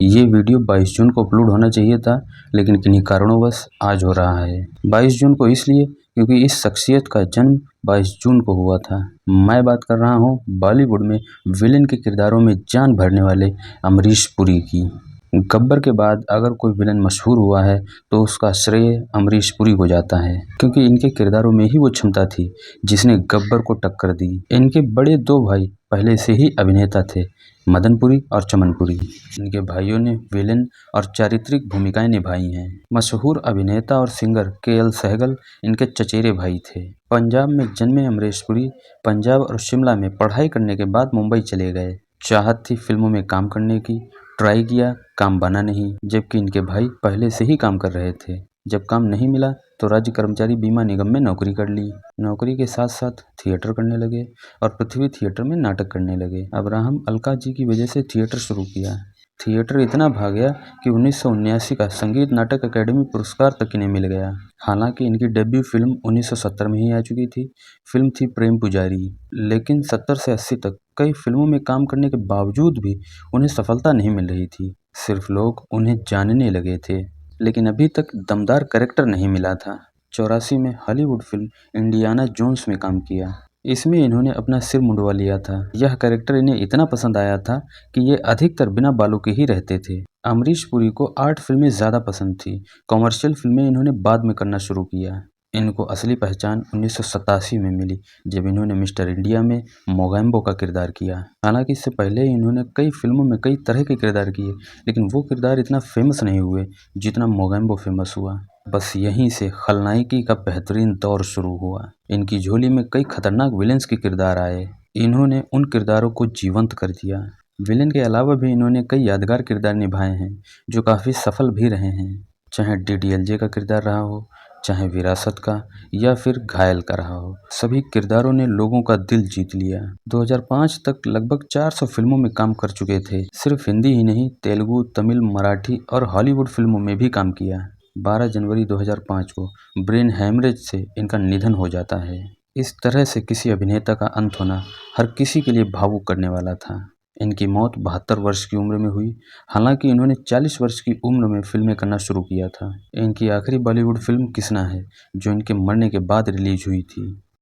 ये वीडियो 22 जून को अपलोड होना चाहिए था, लेकिन किन्हीं कारणोंवश आज हो रहा है। 22 जून को इसलिए क्योंकि इस शख्सियत का जन्म 22 जून को हुआ था। मैं बात कर रहा हूँ बॉलीवुड में विलेन के किरदारों में जान भरने वाले अमरीश पुरी की। गब्बर के बाद अगर कोई विलेन मशहूर हुआ है तो उसका श्रेय अमरीश पुरी को जाता है, क्योंकि इनके किरदारों में ही वो क्षमता थी जिसने गब्बर को टक्कर दी। इनके बड़े दो भाई पहले से ही अभिनेता थे, मदन पुरी और चमन पुरी। इनके भाइयों ने विलेन और चारित्रिक भूमिकाएं निभाई हैं। मशहूर अभिनेता और सिंगर के.एल. सहगल इनके चचेरे भाई थे। पंजाब में जन्मे अमरीश पुरी पंजाब और शिमला में पढ़ाई करने के बाद मुंबई चले गए। चाहत थी फिल्मों में काम करने की, ट्राई किया, काम बना नहीं, जबकि इनके भाई पहले से ही काम कर रहे थे। जब काम नहीं मिला तो राज्य कर्मचारी बीमा निगम में नौकरी कर ली। नौकरी के साथ साथ थिएटर करने लगे और पृथ्वी थिएटर में नाटक करने लगे। अब्राहम अल्का जी की वजह से थिएटर शुरू किया। थिएटर इतना भाग गया कि 1979 का संगीत नाटक अकेडमी पुरस्कार तक इन्हें मिल गया। हालांकि इनकी डेब्यू फिल्म 1970 में ही आ चुकी थी। फिल्म थी प्रेम पुजारी, लेकिन 70 से 80 तक कई फिल्मों में काम करने के बावजूद भी उन्हें सफलता नहीं मिल रही थी। सिर्फ लोग उन्हें जानने लगे थे, लेकिन अभी तक दमदार कैरेक्टर नहीं मिला था। 84 में हॉलीवुड फिल्म इंडियाना जोन्स में काम किया। इसमें इन्होंने अपना सिर मुंडवा लिया था। यह कैरेक्टर इन्हें इतना पसंद आया था कि ये अधिकतर बिना बालों के ही रहते थे। अमरीश पुरी को आर्ट फिल्में ज़्यादा पसंद थी। कॉमर्शियल फिल्में इन्होंने बाद में करना शुरू किया। इनको असली पहचान 1987 में मिली, जब इन्होंने मिस्टर इंडिया में मोगैम्बो का किरदार किया। हालांकि इससे पहले इन्होंने कई फिल्मों में कई तरह के किरदार किए, लेकिन वो किरदार इतना फेमस नहीं हुए जितना मोगैम्बो फेमस हुआ। बस यहीं से खलनायकी का बेहतरीन दौर शुरू हुआ। इनकी झोली में कई खतरनाक विलेंस के किरदार आए। इन्होंने उन किरदारों को जीवंत कर दिया। विलेन के अलावा भी इन्होंने कई यादगार किरदार निभाए हैं जो काफ़ी सफल भी रहे हैं, चाहे डीडीएलजे का किरदार रहा हो, चाहे विरासत का, या फिर घायल का रहा हो। सभी किरदारों ने लोगों का दिल जीत लिया। 2005 तक लगभग 400 फिल्मों में काम कर चुके थे। सिर्फ हिंदी ही नहीं, तेलुगु, तमिल, मराठी और हॉलीवुड फिल्मों में भी काम किया। 12 जनवरी 2005 को ब्रेन हैमरेज से इनका निधन हो जाता है। इस तरह से किसी अभिनेता का अंत होना हर किसी के लिए भावुक करने वाला था। इनकी मौत 72 वर्ष की उम्र में हुई। हालांकि इन्होंने 40 वर्ष की उम्र में फिल्में करना शुरू किया था। इनकी आखिरी बॉलीवुड फिल्म किसना है, जो इनके मरने के बाद रिलीज हुई थी।